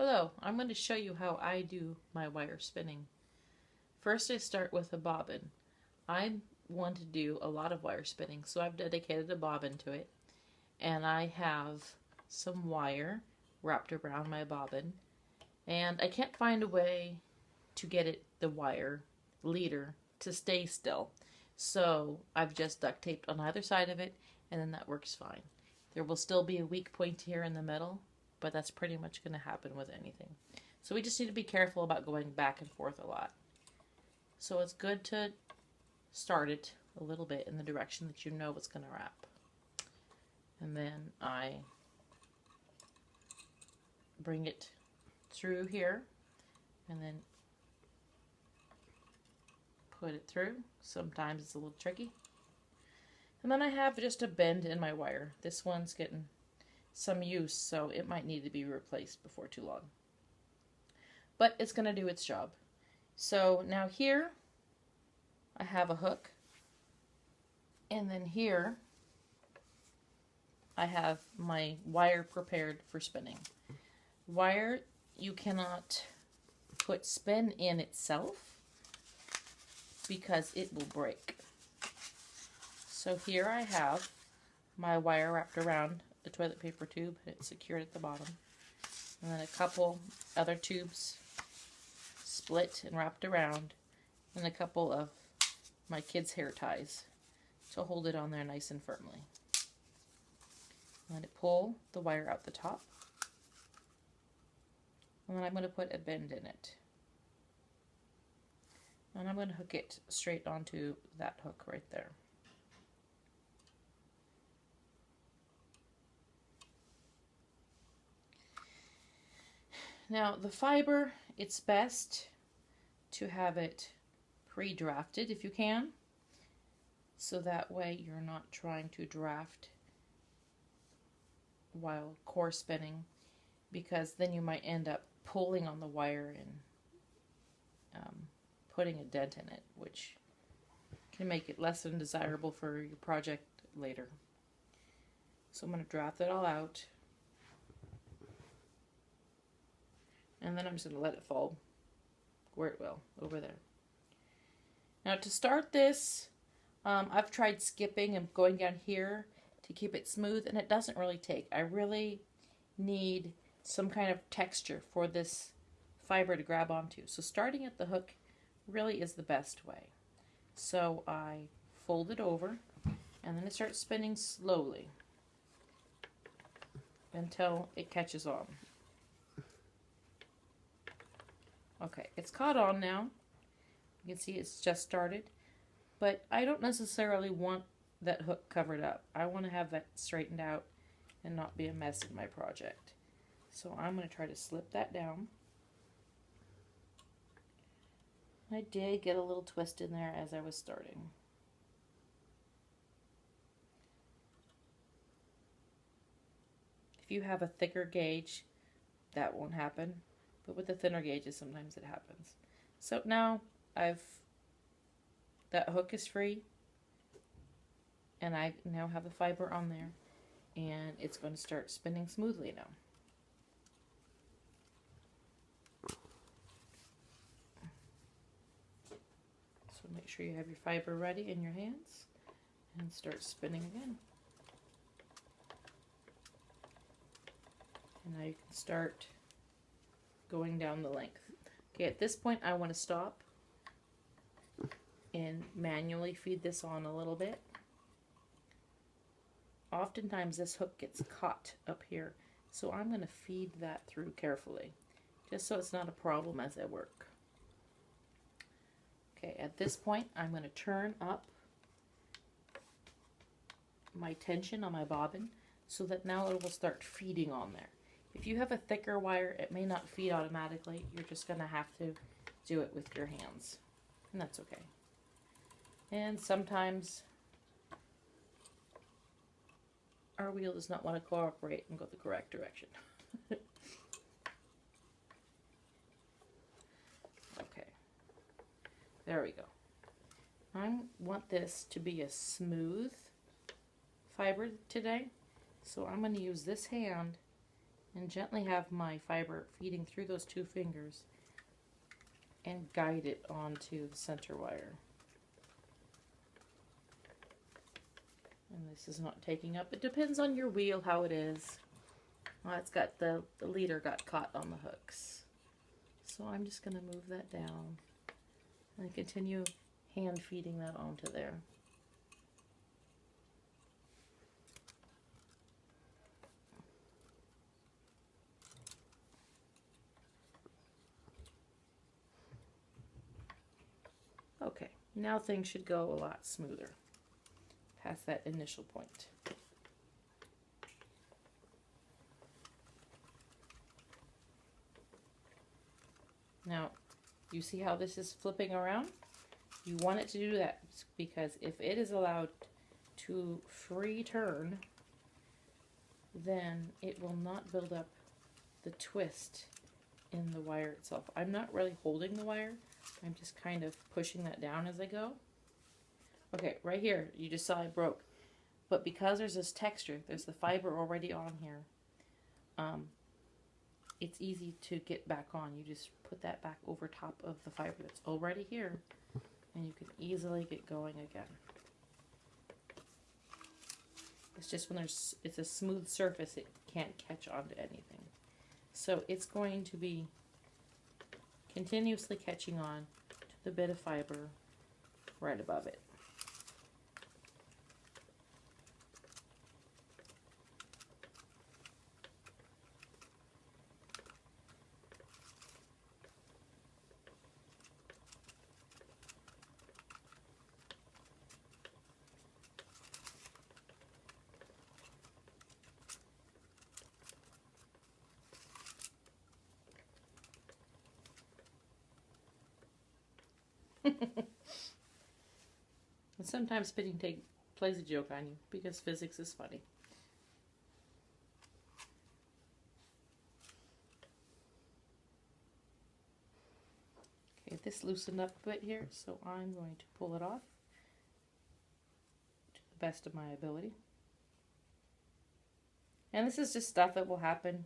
Hello, I'm going to show you how I do my wire spinning. First I start with a bobbin. I want to do a lot of wire spinning, so I've dedicated a bobbin to it. And I have some wire wrapped around my bobbin. And I can't find a way to get the wire leader to stay still. So I've just duct taped on either side of it, and then that works fine. There will still be a weak point here in the middle, but that's pretty much going to happen with anything. So we just need to be careful about going back and forth a lot. So it's good to start it a little bit in the direction that you know it's going to wrap. And then I bring it through here and then put it through. Sometimes it's a little tricky. And then I have just a bend in my wire. This one's getting some use, so it might need to be replaced before too long. But it's going to do its job. So now here I have a hook, and then here I have my wire prepared for spinning. Wire, you cannot put spin in itself because it will break. So here I have my wire wrapped around the toilet paper tube, and it's secured at the bottom. And then a couple other tubes split and wrapped around, and a couple of my kids' hair ties to hold it on there nice and firmly. Let it pull the wire out the top, and then I'm going to put a bend in it. And I'm going to hook it straight onto that hook right there. Now the fiber, it's best to have it pre-drafted if you can, so that way you're not trying to draft while core spinning, because then you might end up pulling on the wire and putting a dent in it, which can make it less than desirable for your project later. So I'm going to draft it all out. And then I'm just going to let it fall where it will, over there. Now to start this, I've tried skipping and going down here to keep it smooth, and it doesn't really take. I really need some kind of texture for this fiber to grab onto. So starting at the hook really is the best way. So I fold it over, and then I start spinning slowly until it catches on. Okay, it's caught on now. You can see it's just started, but I don't necessarily want that hook covered up. I want to have that straightened out and not be a mess in my project. So I'm going to try to slip that down. I did get a little twist in there as I was starting. If you have a thicker gauge, that won't happen. But with the thinner gauges, sometimes it happens. So now that hook is free, and I now have the fiber on there, and it's going to start spinning smoothly now. So make sure you have your fiber ready in your hands, and start spinning again. And now you can start going down the length. Okay, at this point I want to stop and manually feed this on a little bit. Oftentimes this hook gets caught up here, so I'm going to feed that through carefully, just so it's not a problem as I work. Okay, at this point I'm going to turn up my tension on my bobbin so that now it will start feeding on there. If you have a thicker wire, it may not feed automatically. You're just going to have to do it with your hands, and that's okay. And sometimes our wheel does not want to cooperate and go the correct direction. Okay, there we go. I want this to be a smooth fiber today, so I'm going to use this hand and gently have my fiber feeding through those two fingers and guide it onto the center wire. And this is not taking up. It depends on your wheel how it is. Well, it's got the leader got caught on the hooks. So I'm just going to move that down and continue hand feeding that onto there. Okay, now things should go a lot smoother past that initial point. Now, you see how this is flipping around? You want it to do that because if it is allowed to free turn, then it will not build up the twist in the wire itself. I'm not really holding the wire. I'm just kind of pushing that down as I go. Okay, right here, you just saw it broke. But because there's this texture, there's the fiber already on here, it's easy to get back on. You just put that back over top of the fiber that's already here, and you can easily get going again. It's just when it's a smooth surface, it can't catch onto anything. So it's going to be continuously catching on to the bit of fiber right above it. And sometimes spinning plays a joke on you because physics is funny. Okay, this loosened up a bit here, so I'm going to pull it off to the best of my ability. And this is just stuff that will happen.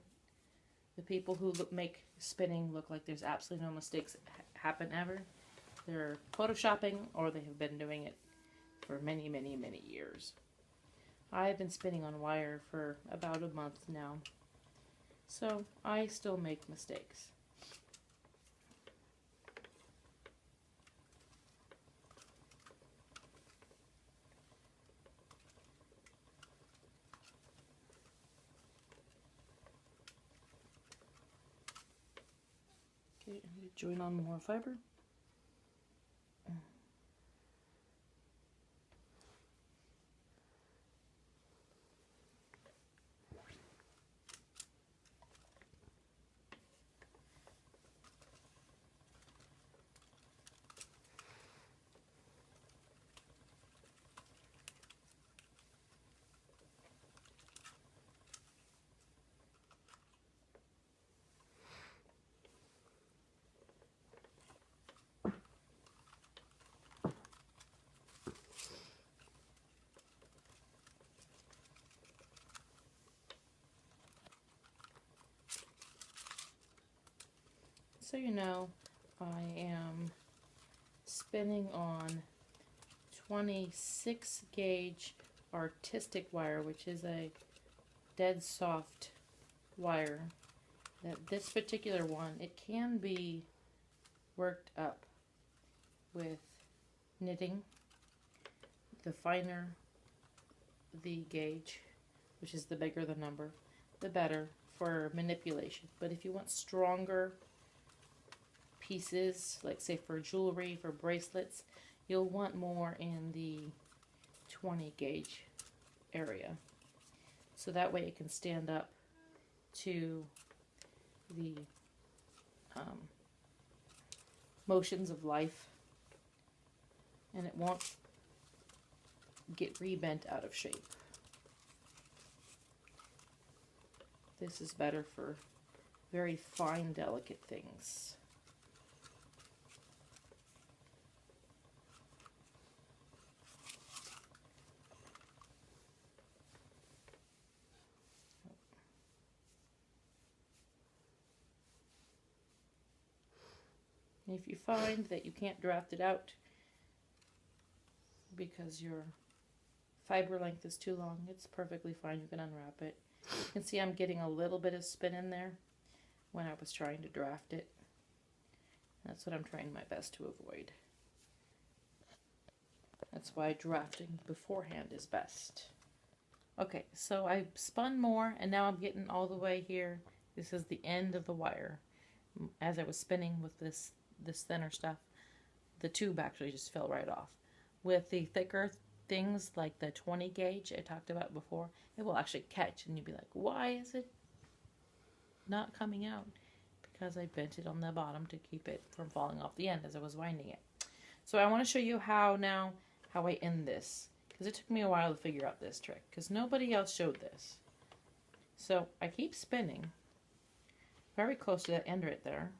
The people who make spinning look like there's absolutely no mistakes that happen ever. They're photoshopping, or they have been doing it for many, many, many years. I've been spinning on wire for about a month now, so I still make mistakes. Okay, I'm going to join on more fiber. So you know, I am spinning on 26 gauge artistic wire, which is a dead soft wire. That this particular one, it can be worked up with knitting. The finer the gauge, which is the bigger the number, the better for manipulation. But if you want stronger pieces, like say for jewelry, for bracelets, you'll want more in the 20 gauge area. So that way it can stand up to the motions of life, and it won't get rebent out of shape. This is better for very fine, delicate things. And if you find that you can't draft it out because your fiber length is too long, it's perfectly fine. You can unwrap it. You can see I'm getting a little bit of spin in there when I was trying to draft it. That's what I'm trying my best to avoid. That's why drafting beforehand is best. Okay, so I spun more and now I'm getting all the way here. This is the end of the wire. As I was spinning with this thinner stuff, the tube actually just fell right off. With the thicker things like the 20 gauge I talked about before, it will actually catch and you'll be like, why is it not coming out? Because I bent it on the bottom to keep it from falling off the end as I was winding it. So I want to show you how I end this, because it took me a while to figure out this trick because nobody else showed this. So I keep spinning very close to that end right there.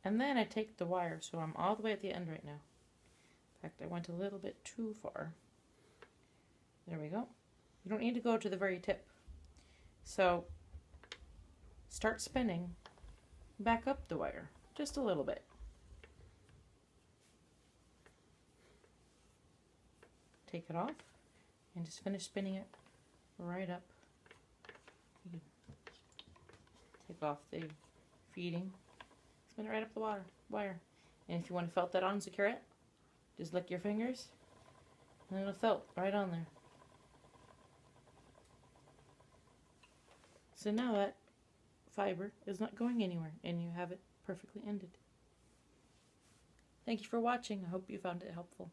And then I take the wire, so I'm all the way at the end right now. In fact, I went a little bit too far. There we go. You don't need to go to the very tip. So start spinning, back up the wire just a little bit. Take it off and just finish spinning it right up. You take off the feeding. Spin it right up the wire. And if you want to felt that on, secure it. Just lick your fingers and it'll felt right on there. So now that fiber is not going anywhere and you have it perfectly ended. Thank you for watching. I hope you found it helpful.